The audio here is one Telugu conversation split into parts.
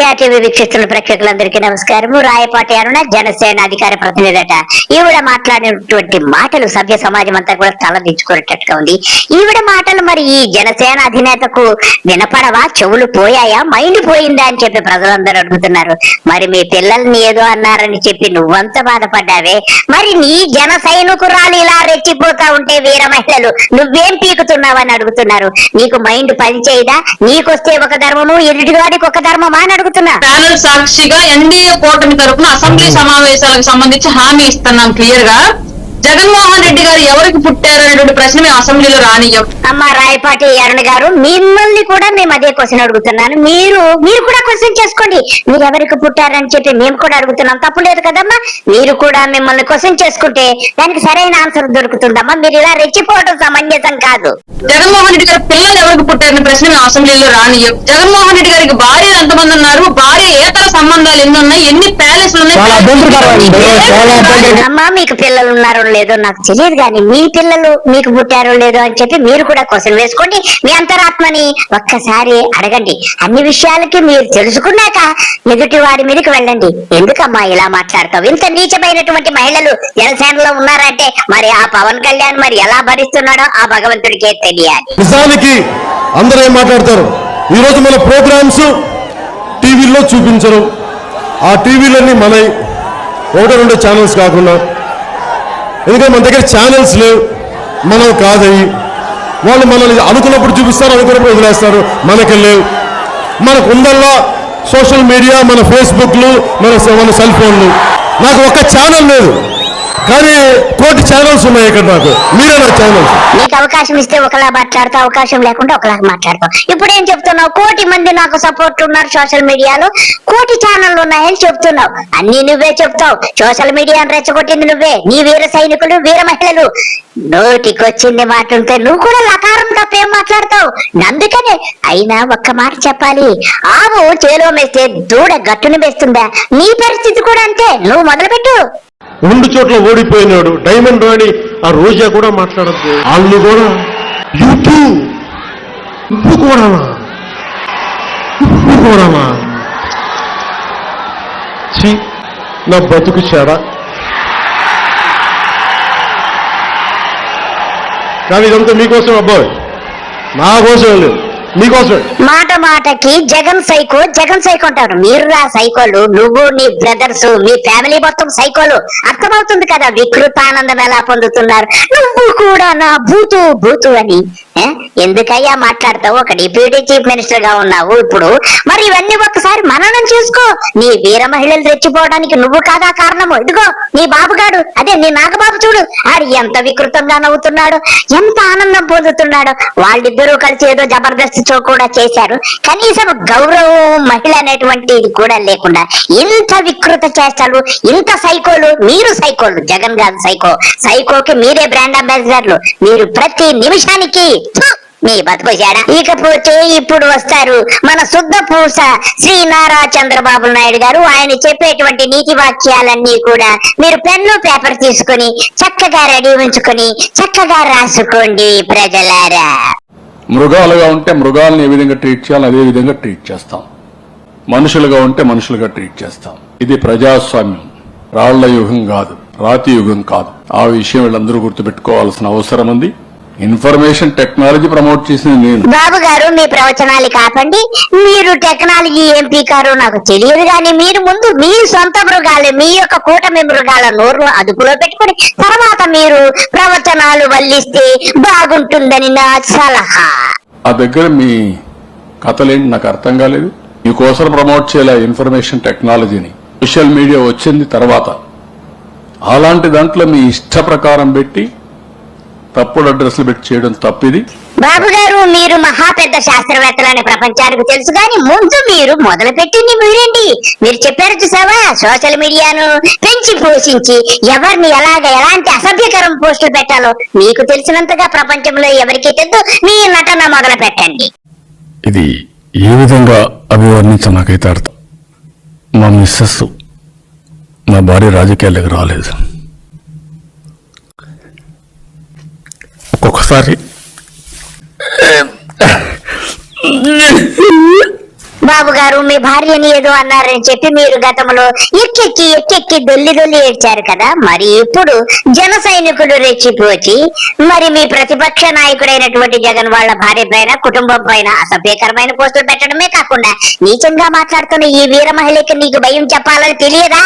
ప్రజా టీవీ వీక్షిస్తున్న ప్రేక్షకులందరికీ నమస్కారము. రాయపాటి అరుణ జనసేన అధికార ప్రతినిధట. ఈవిడ మాట్లాడినటువంటి మాటలు సభ్య సమాజం అంతా కూడా తలదించుకునేటట్టుగా ఉంది. ఈవిడ మాటలు మరి ఈ జనసేన అధినేతకు వినపడవా, చెవులు పోయాయా, మైండ్ పోయిందా అని చెప్పి ప్రజలందరూ అడుగుతున్నారు. మరి మీ పిల్లల్ని ఏదో అన్నారని చెప్పి నువ్వంత బాధపడ్డావే, మరి నీ జన సైనికురాలు ఇలా రెచ్చిపోతా ఉంటే వీర మహిళలు నువ్వేం పీకుతున్నావని అడుగుతున్నారు. నీకు మైండ్ పని చేయదా? నీకొస్తే ఒక ధర్మము, ఎదుటివాడికి ఒక ధర్మమా అని అడుగుతున్నా. ప్యానెల్ సాక్షిగా ఎన్డీఏ కూటమి తరఫున అసెంబ్లీ సమావేశాలకు సంబంధించి హామీ ఇస్తున్నాం క్లియర్ గా. జగన్మోహన్ రెడ్డి గారు ఎవరికి పుట్టారు అనేటువంటి ప్రశ్న మేము అసెంబ్లీలో రానియ్యం. అమ్మ రాయపాటి అరుణ గారు, మిమ్మల్ని కూడా మేము అదే క్వశ్చన్ అడుగుతున్నాను. మీరు కూడా క్వశ్చన్ చేసుకోండి. మీరు ఎవరికి పుట్టారని చెప్పి మేము కూడా అడుగుతున్నాం. తప్పు లేదు కదమ్మా. మీరు కూడా మిమ్మల్ని క్వశ్చన్ చేసుకుంటే దానికి సరైన ఆన్సర్ దొరుకుతుందమ్మా. మీరు ఇలా రెచ్చిపోవడం సమంజసం కాదు. జగన్మోహన్ రెడ్డి గారి పిల్లలు ఎవరికి పుట్టారనే ప్రశ్న మేము అసెంబ్లీలో రానియ్యం. జగన్మోహన్ రెడ్డి గారికి భార్యలు ఎంతమంది ఉన్నారు, భార్య ఏతర సంబంధాలు ఎన్ని ఉన్నాయి, ఎన్ని ప్యాలెస్లు ఉన్నాయి. అమ్మా మీకు పిల్లలు ఉన్నారో లేదో నాకు తెలియదు, కానీ మీ పిల్లలు మీకు పుట్టారో లేదో అని చెప్పి మీరు కూడా క్వశ్చన్ వేసుకోండి. మీ అంతరాత్మని ఒక్కసారి అడగండి. అన్ని విషయాలకి మీరు తెలుసుకున్నాక ఎదుటి వాడి మీదకి వెళ్ళండి. ఎందుకమ్మా ఇలా మాట్లాడతావు? ఇంత నీచమైనటువంటి మహిళలు జనసేనలో ఉన్నారంటే మరి ఆ పవన్ కళ్యాణ్ మరి ఎలా భరిస్తున్నాడో ఆ భగవంతుడికే తెలియాలి. నిజానికి అందరూ ఏం మాట్లాడతారు, ఈరోజు మన ప్రోగ్రామ్స్ టీవీలో చూపించరు. ఆ టీవీలన్నీ మన ఒకటి రెండు ఛానల్స్ కాకుండా, ఎందుకంటే మన దగ్గర ఛానల్స్ లేవు, మనం కాదయ్యి. వాళ్ళు మనల్ని అనుకున్నప్పుడు చూపిస్తారు, అనుకున్నప్పుడు వదిలేస్తారు. మనకి లేవు. మనకు ఉందల్లా సోషల్ మీడియా, మన ఫేస్బుక్లు, మన సెల్ ఫోన్లు. నాకు ఒక్క ఛానల్ లేదు, కానీ కోటి ఛానల్స్ ఉన్నాయి ఇక్కడ. నాకు మీరే నా ఛానల్స్. నీకు అవకాశం ఇస్తే ఒకలా మాట్లాడతావు, అవకాశం లేకుండా ఒకలా మాట్లాడతావు. ఇప్పుడు ఏం చెప్తున్నావు? కోటి మంది నాకు సపోర్ట్ ఉన్నారు సోషల్ మీడియాలో, కోటి ఛానళ్ళు ఉన్నాయని చెప్తున్నావు. అన్ని నువ్వే చెప్తావు. సోషల్ మీడియాను రెచ్చగొట్టింది నువ్వే. నీ వీర సైనికులు, వీర మహిళలు. నోటికొచ్చింది మాట ఉంటే నువ్వు కూడా లకారం తప్పేం మాట్లాడతావు. అందుకనే అయినా ఒక్క మాట చెప్పాలి. ఆవు చేలో మేస్తే దూడ గట్టును వేస్తుందా? నీ పరిస్థితి కూడా అంతే. నువ్వు మొదలుపెట్టు. 2 చోట్ల ఓడిపోయినాడు డైమండ్ రాణి. ఆ రోజా కూడా మాట్లాడద్దు. వాళ్ళు కూడా యూట్యూబ్ ఉప్పు కూడానా నా బతుకు చెడా. కానీ ఇదంతా మీకోసం అబ్బాయి, నా కోసం లేదు, మీకోసం. మాట మాటకి జగన్ సైకో అంటారు. మీరు రా సైకోలు. నువ్వు, నీ బ్రదర్స్, మీ ఫ్యామిలీ మొత్తం సైకోలు. అర్థమవుతుంది కదా వికృతానందం ఎలా పొందుతున్నారు. నువ్వు కూడా నా బూతు అని ఎందుకయ్యా మాట్లాడతావు? ఒక డిప్యూటీ చీఫ్ మినిస్టర్ గా ఉన్నావు ఇప్పుడు. మరి ఇవన్నీ ఒక్కసారి మననం చేసుకో. నీ వీర మహిళలు రెచ్చిపోవడానికి నువ్వు కాదా కారణము? ఇదిగో నీ బాబుగాడు, అదే నీ నాగబాబు చూడు, ఆడు ఎంత వికృతంగా నవ్వుతున్నాడు, ఎంత ఆనందం పొందుతున్నాడు. వాళ్ళిద్దరూ కలిసి ఏదో జబర్దస్త్ షో కూడా చేశారు. కనీసం గౌరవం, మహిళ అనేటువంటిది కూడా లేకుండా ఇంత వికృత చేస్తాడు. ఇంత సైకోలు. మీరు సైకోలు, జగన్ గారు సైకోకి మీరే బ్రాండ్ అంబాసిడర్లు. మీరు ప్రతి నిమిషానికి మీ బతుకుశాడా. ఇకపోతే ఇప్పుడు వస్తారు మన శుద్ధ పూస శ్రీ నారా చంద్రబాబు నాయుడు గారు. ఆయన చెప్పేటువంటి నీతి వాక్యాలన్నీ కూడా మీరు పెన్ను పేపర్ తీసుకుని చక్కగా రెడీ ఉంచుకొని చక్కగా రాసుకోండి ప్రజలారా. మృగాలుగా ఉంటే మృగాలను ఏ విధంగా ట్రీట్ చేయాలో అదే విధంగా ట్రీట్ చేస్తాం. మనుషులుగా ఉంటే మనుషులుగా ట్రీట్ చేస్తాం. ఇది ప్రజాస్వామ్యం, రాళ్ల యుగం కాదు, రాతి యుగం కాదు. ఆ విషయం వీళ్ళందరూ గుర్తుపెట్టుకోవాల్సిన అవసరం ఉంది. ఇన్ఫర్మేషన్ టెక్నాలజీ ప్రమోట్ చేసింది నేను. బాబు గారు మీ ప్రవచనాలు కాపండి. మీరు టెక్నాలజీ ఏం పీకారో నాకు తెలియదు, కానీ మీరు ముందు మీ సొంత మృగాలు, మీ యొక్క కూటమి మృగాల నోరు అదుపులో పెట్టుకుని తర్వాత మీరు ప్రవచనాలు వల్లిస్తే బాగుంటుందని నా సలహా. ఆ దగ్గర మీ కథలేంటి నాకు అర్థం కాలేదు. మీకోసం ప్రమోట్ చేయాలి ఇన్ఫర్మేషన్ టెక్నాలజీని. సోషల్ మీడియా వచ్చింది తర్వాత. అలాంటి దాంట్లో మీ ఇష్ట ప్రకారం పెట్టి తప్పుడు అడ్రస్లు పెట్టి చేయడం తప్పిది. బాబు గారు మీరు మహా పెద్ద శాస్త్రవేత్తలని ప్రపంచానికి తెలుసు, కానీ ముందు మీరు మొదలు పెట్టింది మీరేంటి? మీరు చెప్పారు చూసావా, సోషల్ మీడియాను పెంచి పోషించి ఎవరిని ఎలాంటి అసభ్యకరం పోస్టులు పెట్టాలో మీకు తెలిసినంతగా ప్రపంచంలో ఎవరికి తెలుసు. మీ నటన మొదలు పెట్టండి. ఇది ఏ విధంగా అభివర్ణించ నాకైతే అర్థం. మా మిస్సెస్, నా భార్య రాజకీయాలకు రాలేదు. ఒక్కొక్కసారి బాబు గారు మీ భార్యని ఏదో అన్నారని చెప్పి మీరు గతంలో ఎక్కెక్కి దొల్లి ఏడ్చారు కదా, మరి ఇప్పుడు జన సైనికులు రెచ్చిపోచి మరి మీ ప్రతిపక్ష నాయకుడైనటువంటి జగన్ వాళ్ళ భార్య పైన కుటుంబం పైన అసభ్యకరమైన పోస్టులు పెట్టడమే కాకుండా నీచంగా మాట్లాడుతున్న ఈ వీర మహిళకి నీకు భయం చెప్పాలని తెలియదా?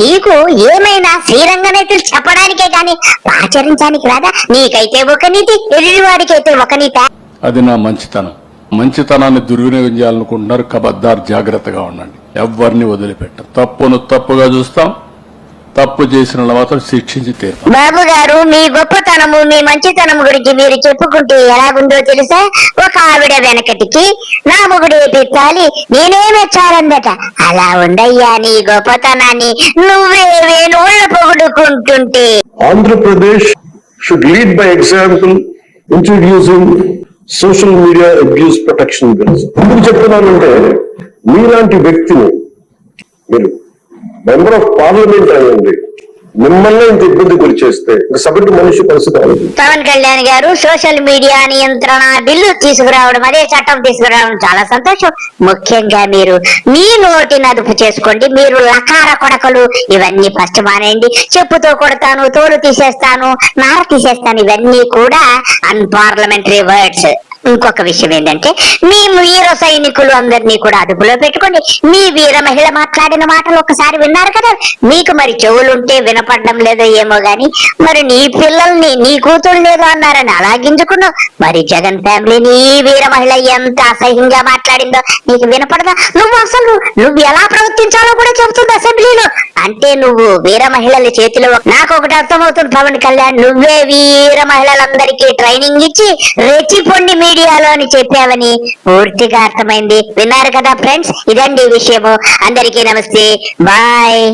నీకు ఏమైనా శ్రీరంగనైతులు చెప్పడానికే గాని ఆచరించడానికి రాదా? నీకైతే ఒక నీతి, ఎదుటివాడికైతే ఒక నీత. అది నా మంచితనాన్ని దుర్వినియోగం చేయాలనుకుంటున్నారు. కబద్దార్, జాగ్రత్తగా ఉండండి. ఎవరిని వదిలిపెట్టం. తప్పును తప్పుగా చూస్తాం, తప్పు చేసిన మాత్రం శిక్షించి తీరుతాం. బాబు గారు మీ గొప్పతనము మీ మంచితనం గురించి మీరు చెప్పుకుంటే ఎలాగుందో తెలుసా? ఒక ఆవిడ వెనకటికి నా మొగుడు ఏపిచ్చాలి నేనే మెచ్చాలందట. అలా ఉండయ్యా నీ గొప్పతనాన్ని నువ్వే నోళ్ళ పొగుడుకుంటుంటే. Andhra Pradesh should lead by example introducing social media abuse protection bills. ఎందుకు చెప్తున్నానంటే మీలాంటి వ్యక్తిని మీరు మెంబర్ ఆఫ్ పార్లమెంట్ అయ్యండి, మిమ్మల్ని ఇంత ఇబ్బంది గురి చేస్తే సగటు మనిషి పరిస్థితి. పవన్ కళ్యాణ్ గారు సోషల్ మీడియా నియంత్రణ బిల్లు తీసుకురావడం, అదే చట్టం తీసుకురావడం చాలా సంతోషం. ముఖ్యంగా మీరు మీ నోటిని అదుపు చేసుకోండి. మీరు లకార కొడకలు ఇవన్నీ ఫస్ట్ మానేయండి. చెప్పుతో కొడతాను, తోలు తీసేస్తాను, నార తీసేస్తాను, ఇవన్నీ కూడా అన్పార్లమెంటరీ వర్డ్స్. ఇంకొక విషయం ఏంటంటే మీ వీర సైనికులు అందరినీ కూడా అదుపులో పెట్టుకోండి. మీ వీర మహిళ మాట్లాడిన మాటలు ఒకసారి విన్నారు కదా, మీకు మరి చెవులుంటే వినపడడం లేదో ఏమో గాని మరి నీ పిల్లల్ని నీ కూతురు లేదో అన్నారని అలా గింజుకున్నావు. మరి జగన్ ఫ్యామిలీని ఈ వీర మహిళ ఎంత అసహ్యంగా మాట్లాడిందో నీకు వినపడదా? నువ్వు ఎలా ప్రవర్తించాలో కూడా చెబుతుంది అసెంబ్లీలో. అంటే నువ్వు వీర మహిళల చేతిలో. నాకు ఒకటి అర్థమవుతుంది పవన్ కళ్యాణ్, నువ్వే వీర మహిళలందరికీ ట్రైనింగ్ ఇచ్చి రెచ్చిపోండి మీడియాలో అని చెప్పావని పూర్తిగా అర్థమైంది. విన్నారు కదా ఫ్రెండ్స్, ఇదండి విషయము. అందరికీ నమస్తే, బాయ్.